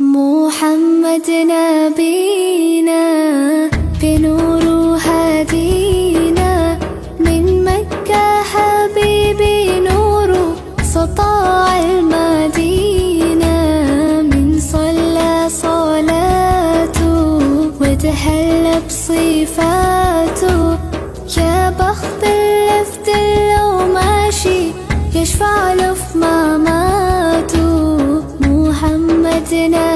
محمد نبينا بنور هدينا من مكة حبيبي نور سطاع المدينة من صلى صلاته وتهلى بصفاته يا بخت اللي في دله ماشي يشفع له في مماته محمد نبينا